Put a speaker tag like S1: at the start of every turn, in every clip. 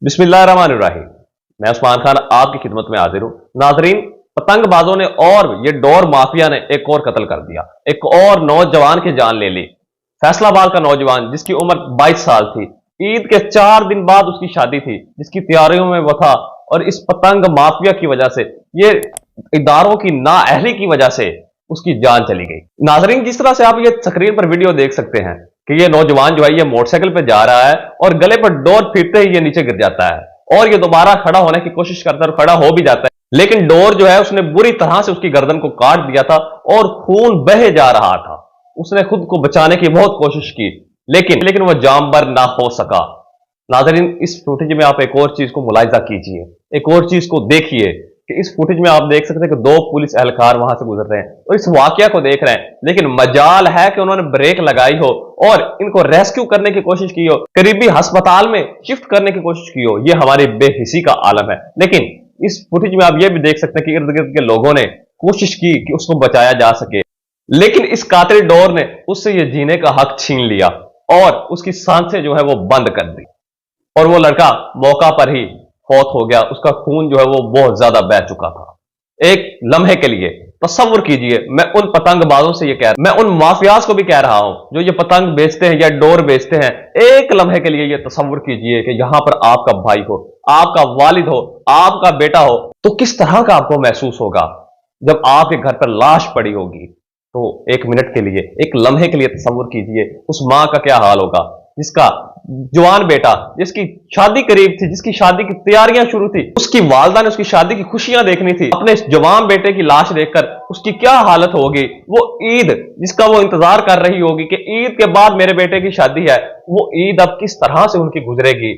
S1: बिस्मिल्लाहिर्रहमानिर्रहीम। मैं उस्मान खान आपकी खिदमत में हाजिर हूं। नाजरीन, पतंगबाजों ने और ये डोर माफिया ने एक और कत्ल कर दिया, एक और नौजवान की जान ले ली। फैसलाबाद का नौजवान जिसकी उम्र 22 साल थी, ईद के 4 दिन बाद उसकी शादी थी, जिसकी तैयारियों में वो था, और इस पतंग माफिया की वजह से, ये इदारों की नाअहली की वजह से उसकी जान चली गई। नाजरीन, जिस तरह से आप ये स्क्रीन पर वीडियो देख सकते हैं कि ये नौजवान जो है ये मोटरसाइकिल पे जा रहा है और गले पर डोर फिरते ही ये नीचे गिर जाता है और ये दोबारा खड़ा होने की कोशिश करता है और खड़ा हो भी जाता है, लेकिन डोर जो है उसने बुरी तरह से उसकी गर्दन को काट दिया था और खून बहे जा रहा था। उसने खुद को बचाने की बहुत कोशिश की, लेकिन वह जामबर ना हो सका। नाजरीन, इस फुटेज में आप एक और चीज को मुलाहिजा कीजिए, एक और चीज को देखिए कि इस फुटेज में आप देख सकते हैं कि 2 पुलिस एहलकार वहां से गुजर रहे हैं और इस वाकया को देख रहे हैं, लेकिन मजाल है कि उन्होंने ब्रेक लगाई हो और इनको रेस्क्यू करने की कोशिश की हो, करीबी अस्पताल में शिफ्ट करने की कोशिश की हो। यह हमारी बेहिसी का आलम है। लेकिन इस फुटेज में आप यह भी देख सकते हैं कि इर्द गिर्द के लोगों ने कोशिश की कि उसको बचाया जा सके, लेकिन इस कातिल डोर ने उससे यह जीने का हक छीन लिया और उसकी सांसें जो है वो बंद कर दी और वो लड़का मौका पर ही फौत हो गया। उसका खून जो है वो बहुत ज्यादा बह चुका था। एक लम्हे के लिए तसव्वुर कीजिए, मैं उन पतंगबाजों से ये कह रहा, मैं उन माफियाज को भी कह रहा हूं जो ये पतंग बेचते हैं या डोर बेचते हैं, एक लम्हे के लिए ये तसव्वुर कीजिए कि यहां पर आपका भाई हो, आपका वालिद हो, आपका बेटा हो, तो किस तरह का आपको महसूस होगा जब आपके घर पर लाश पड़ी होगी। तो एक मिनट के लिए, एक लम्हे के लिए तसव्वुर कीजिए उस मां का क्या हाल होगा जिसका जवान बेटा, जिसकी शादी करीब थी, जिसकी शादी की तैयारियां शुरू थी, उसकी वालदा ने उसकी शादी की खुशियां देखनी थी, अपने जवान बेटे की लाश देखकर उसकी क्या हालत होगी। वो ईद जिसका वो इंतजार कर रही होगी कि ईद के बाद मेरे बेटे की शादी है, वो ईद अब किस तरह से उनकी गुजरेगी।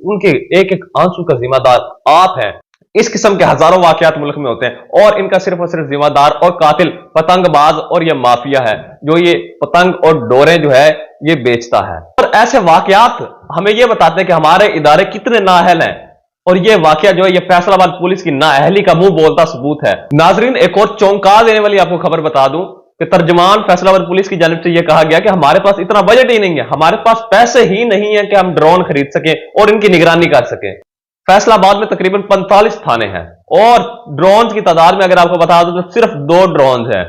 S1: उनके एक एक आंसू का जिम्मेदार आप हैं। इस किस्म के हजारों वाकयात मुल्क में होते हैं और इनका सिर्फ और सिर्फ जिम्मेदार और कातिल पतंगबाज और ये माफिया है जो ये पतंग और डोरें जो है ये बेचता है। और ऐसे वाकयात हमें ये बताते हैं कि हमारे इदारे कितने नाअहल हैं, और ये वाकया जो है ये फैसलाबाद पुलिस की नाअहली का मुंह बोलता सबूत है। नाजरीन, एक और चौंका देने वाली आपको खबर बता दूं कि तर्जमान फैसलाबाद पुलिस की जानिब से यह कहा गया कि हमारे पास इतना बजट ही नहीं है, हमारे पास पैसे ही नहीं है कि हम ड्रोन खरीद सकें और इनकी निगरानी कर सकें। फैसलाबाद में तकरीबन 45 थाने हैं और ड्रोन की तादाद में अगर आपको बता दूं तो सिर्फ 2 ड्रोन हैं।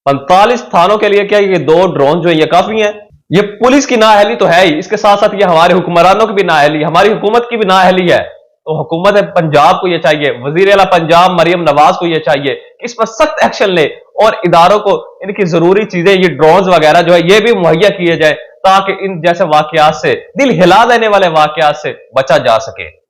S1: 45 थानों के लिए क्या ये 2 ड्रोन जो है ये काफी हैं? ये पुलिस की नाअहली तो है ही, इसके साथ साथ ये हमारे हुक्मरानों की भी नाअहली, हमारी हुकूमत की भी नाअहली है। तो हुकूमत पंजाब को ये चाहिए, वजीर आला पंजाब मरियम नवाज को ये चाहिए कि इस पर सख्त एक्शन ले और इदारों को इनकी जरूरी चीजें, ये ड्रोन वगैरह जो है ये भी मुहैया किए जाए ताकि इन जैसे वाकयात से, दिल हिला देने वाले वाकयात से बचा जा सके।